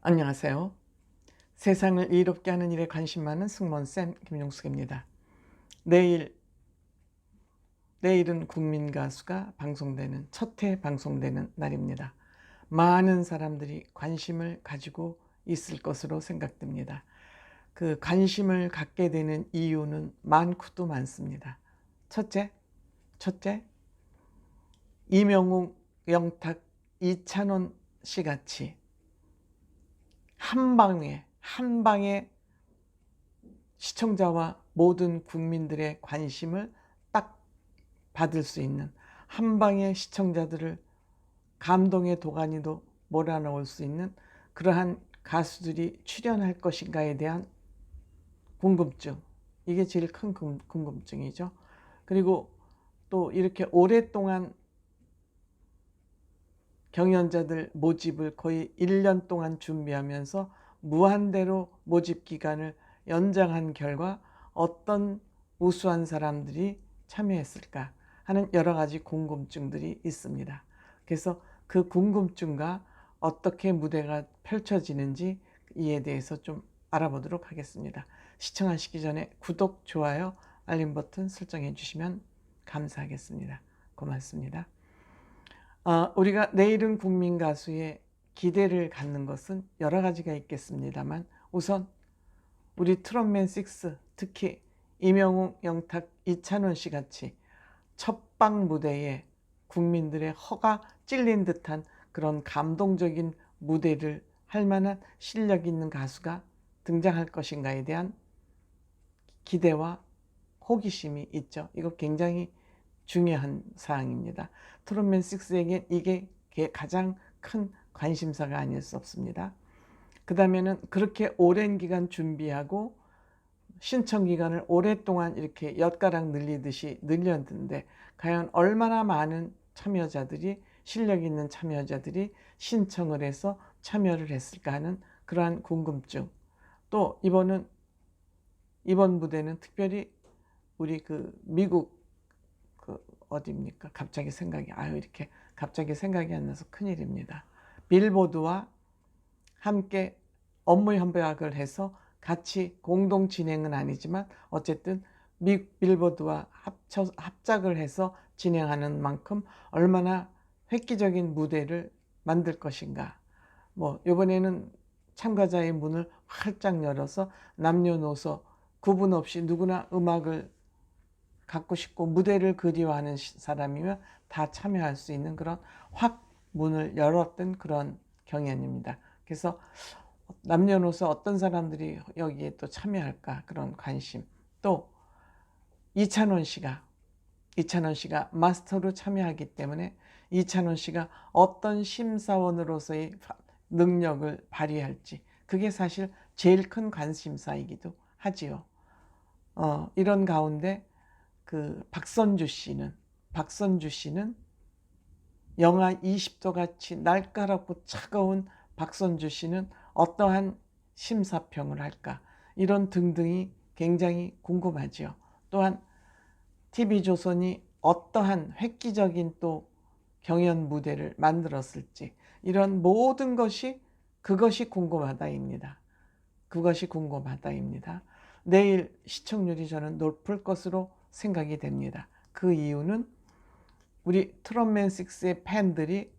안녕하세요. 세상을 이롭게 하는 일에 관심 많은 승무원쌤 김용숙입니다. 내일은 국민가수가 방송되는 첫 회 방송되는 날입니다. 많은 사람들이 관심을 가지고 있을 것으로 생각됩니다. 그 관심을 갖게 되는 이유는 많고도 많습니다. 첫째, 이명웅, 영탁, 이찬원 씨 같이 한 방에 시청자와 모든 국민들의 관심을 딱 받을 수 있는, 한 방에 시청자들을 감동의 도가니도 몰아넣을 수 있는 그러한 가수들이 출연할 것인가에 대한 궁금증, 이게 제일 큰 궁금증이죠. 그리고 또 이렇게 오랫동안 경연자들 모집을 거의 1년 동안 준비하면서 무한대로 모집 기간을 연장한 결과 어떤 우수한 사람들이 참여했을까 하는 여러 가지 궁금증들이 있습니다. 그래서 그 궁금증과 어떻게 무대가 펼쳐지는지 이에 대해서 좀 알아보도록 하겠습니다. 시청하시기 전에 구독, 좋아요, 알림 버튼 설정해 주시면 감사하겠습니다. 고맙습니다. 우리가 내일은 국민가수에 기대를 갖는 것은 여러 가지가 있겠습니다만, 우선 우리 트롯맨 6, 특히 이명웅, 영탁, 이찬원 씨 같이 첫방 무대에 국민들의 허가 찔린 듯한 그런 감동적인 무대를 할 만한 실력 있는 가수가 등장할 것인가에 대한 기대와 호기심이 있죠. 이거 굉장히 중요한 사항입니다. 트롯맨 6에겐 이게 가장 큰 관심사가 아닐 수 없습니다. 그 다음에는 그렇게 오랜 기간 준비하고 신청 기간을 오랫동안 이렇게 엿가락 늘리듯이 늘렸는데 과연 얼마나 많은 참여자들이, 실력 있는 참여자들이 신청을 해서 참여를 했을까 하는 그러한 궁금증. 또 이번 무대는 특별히 우리 미국 어디입니까? 갑자기 생각이 안 나서 큰일입니다. 빌보드와 함께 업무 협약을 해서 같이 공동 진행은 아니지만 어쨌든 빌보드와 합작을 해서 진행하는 만큼 얼마나 획기적인 무대를 만들 것인가. 이번에는 참가자의 문을 활짝 열어서 남녀노소 구분 없이 누구나 음악을 갖고 싶고 무대를 그리워하는 사람이면 다 참여할 수 있는 그런 확 문을 열었던 그런 경연입니다. 그래서 남녀노소 어떤 사람들이 여기에 또 참여할까, 그런 관심. 또 이찬원 씨가 마스터로 참여하기 때문에 이찬원 씨가 어떤 심사원으로서의 능력을 발휘할지, 그게 사실 제일 큰 관심사이기도 하지요. 이런 가운데 박선주 씨는 영하 20도 같이 날카롭고 차가운 박선주 씨는 어떠한 심사평을 할까, 이런 등등이 굉장히 궁금하지요. 또한 TV조선이 어떠한 획기적인 또 경연 무대를 만들었을지, 이런 모든 그것이 궁금하다입니다. 내일 시청률이 저는 높을 것으로 생각이 됩니다. 그 이유는 우리 트롯맨 6의 팬들이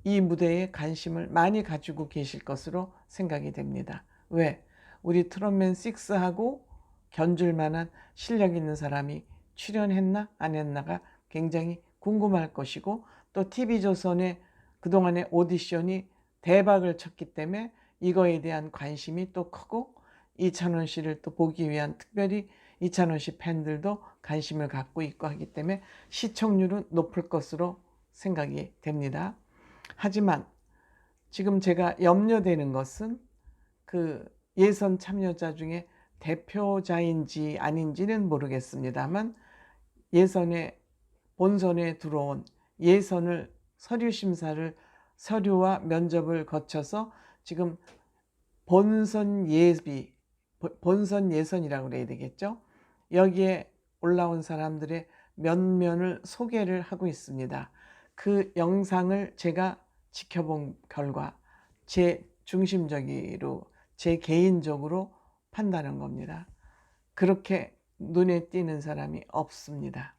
이 무대에 관심을 많이 가지고 계실 것으로 생각이 됩니다. 왜? 우리 트롯맨 6하고 견줄 만한 실력 있는 사람이 출연했나 안 했나가 굉장히 궁금할 것이고, 또 TV조선의 그동안의 오디션이 대박을 쳤기 때문에 이거에 대한 관심이 또 크고, 이찬원 씨를 또 보기 위한, 특별히 이찬원 씨 팬들도 관심을 갖고 있고 하기 때문에 시청률은 높을 것으로 생각이 됩니다. 하지만 지금 제가 염려되는 것은 예선 참여자 중에 대표자인지 아닌지는 모르겠습니다만, 본선에 들어온 예선을 서류와 면접을 거쳐서 지금 본선 예선이라고 그래야 되겠죠. 여기에 올라온 사람들의 면면을 소개를 하고 있습니다. 그 영상을 제가 지켜본 결과, 제 중심적으로 제 개인적으로 판단한 겁니다. 그렇게 눈에 띄는 사람이 없습니다.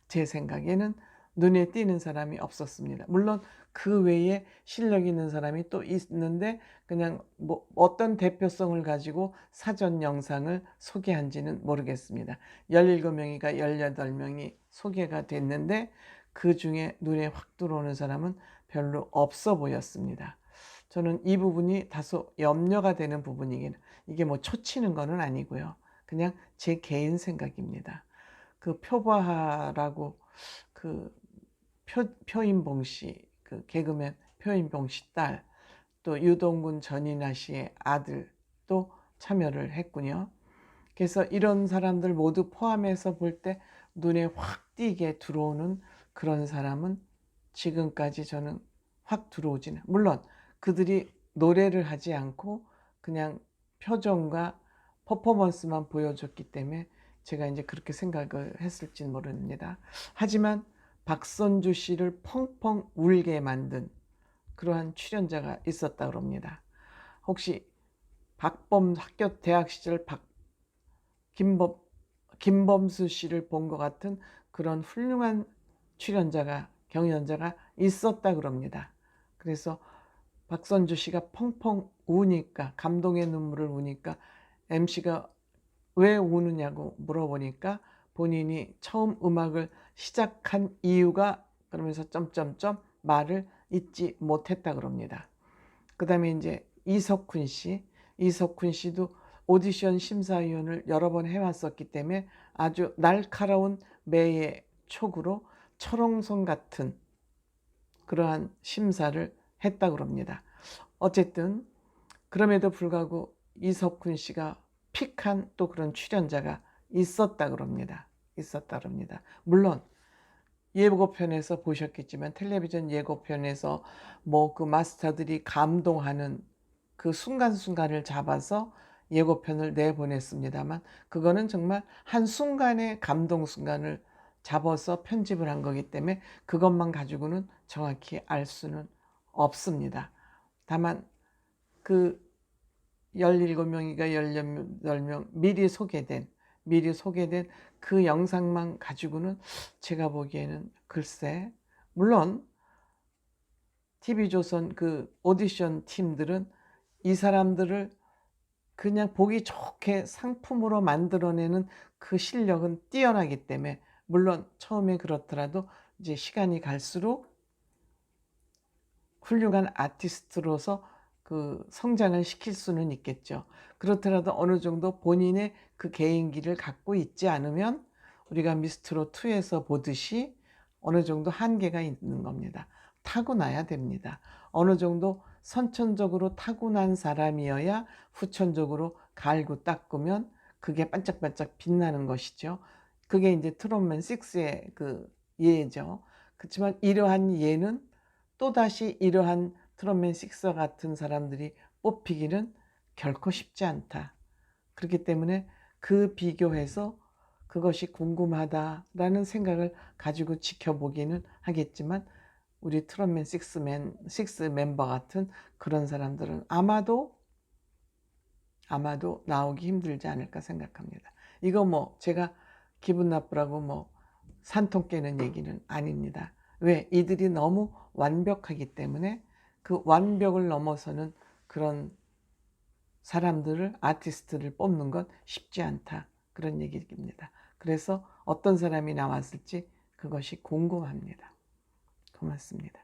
제 생각에는 눈에 띄는 사람이 없었습니다. 물론 그 외에 실력 있는 사람이 또 있는데 그냥 뭐 어떤 대표성을 가지고 사전 영상을 소개한지는 모르겠습니다. 17명이가 18명이 소개가 됐는데 그 중에 눈에 확 들어오는 사람은 별로 없어 보였습니다. 저는 이 부분이 다소 염려가 되는 부분이긴, 이게 뭐 초치는 거는 아니고요. 그냥 제 개인 생각입니다. 그 표바하라고 그 표인봉 씨, 그 개그맨 표인봉 씨 딸, 또 유동근 전인아 씨의 아들도 참여를 했군요. 그래서 이런 사람들 모두 포함해서 볼 때 눈에 확 띄게 들어오는 그런 사람은 지금까지 저는 확 들어오지는, 물론 그들이 노래를 하지 않고 그냥 표정과 퍼포먼스만 보여줬기 때문에 제가 이제 그렇게 생각을 했을지는 모릅니다. 하지만 박선주 씨를 펑펑 울게 만든 그러한 출연자가 있었다고 합니다. 혹시 박범 학교 대학 시절 김범수 씨를 본 것 같은 그런 훌륭한 출연자가, 경연자가 있었다 그럽니다. 그래서 박선주 씨가 펑펑 우니까, 감동의 눈물을 우니까 MC가 왜 우느냐고 물어보니까 본인이 처음 음악을 시작한 이유가, 그러면서 점점점 말을 잊지 못했다 그럽니다. 그 다음에 이제 이석훈 씨도 오디션 심사위원을 여러 번 해왔었기 때문에 아주 날카로운 매의 촉으로 철옹성 같은 그러한 심사를 했다고 합니다. 어쨌든 그럼에도 불구하고 이석훈 씨가 픽한 또 그런 출연자가 있었다 그럽니다. 물론 예고편에서 보셨겠지만 텔레비전 예고편에서 뭐 그 마스터들이 감동하는 그 순간순간을 잡아서 예고편을 내보냈습니다만, 그거는 정말 한순간의 감동 순간을 잡아서 편집을 한 거기 때문에 그것만 가지고는 정확히 알 수는 없습니다. 다만 그 17명이가 18명 미리 소개된 그 영상만 가지고는 제가 보기에는 글쎄, 물론 TV조선 그 오디션 팀들은 이 사람들을 그냥 보기 좋게 상품으로 만들어내는 그 실력은 뛰어나기 때문에, 물론 처음에 그렇더라도 이제 시간이 갈수록 훌륭한 아티스트로서 그 성장을 시킬 수는 있겠죠. 그렇더라도 어느 정도 본인의 그 개인기를 갖고 있지 않으면 우리가 미스트롯2에서 보듯이 어느 정도 한계가 있는 겁니다. 타고나야 됩니다. 어느 정도 선천적으로 타고난 사람이어야 후천적으로 갈고 닦으면 그게 반짝반짝 빛나는 것이죠. 그게 이제 트롯맨 6의 그 예죠. 그렇지만 이러한 예는 또다시 이러한 트롯맨 6 같은 사람들이 뽑히기는 결코 쉽지 않다. 그렇기 때문에 그 비교해서 그것이 궁금하다라는 생각을 가지고 지켜보기는 하겠지만, 우리 트롯맨 6 멤버 같은 그런 사람들은 아마도 나오기 힘들지 않을까 생각합니다. 이거 뭐 제가 기분 나쁘라고 뭐 산통 깨는 얘기는 아닙니다. 왜? 이들이 너무 완벽하기 때문에 그 완벽을 넘어서는 그런 사람들을, 아티스트를 뽑는 건 쉽지 않다, 그런 얘기입니다. 그래서 어떤 사람이 나왔을지 그것이 궁금합니다. 고맙습니다.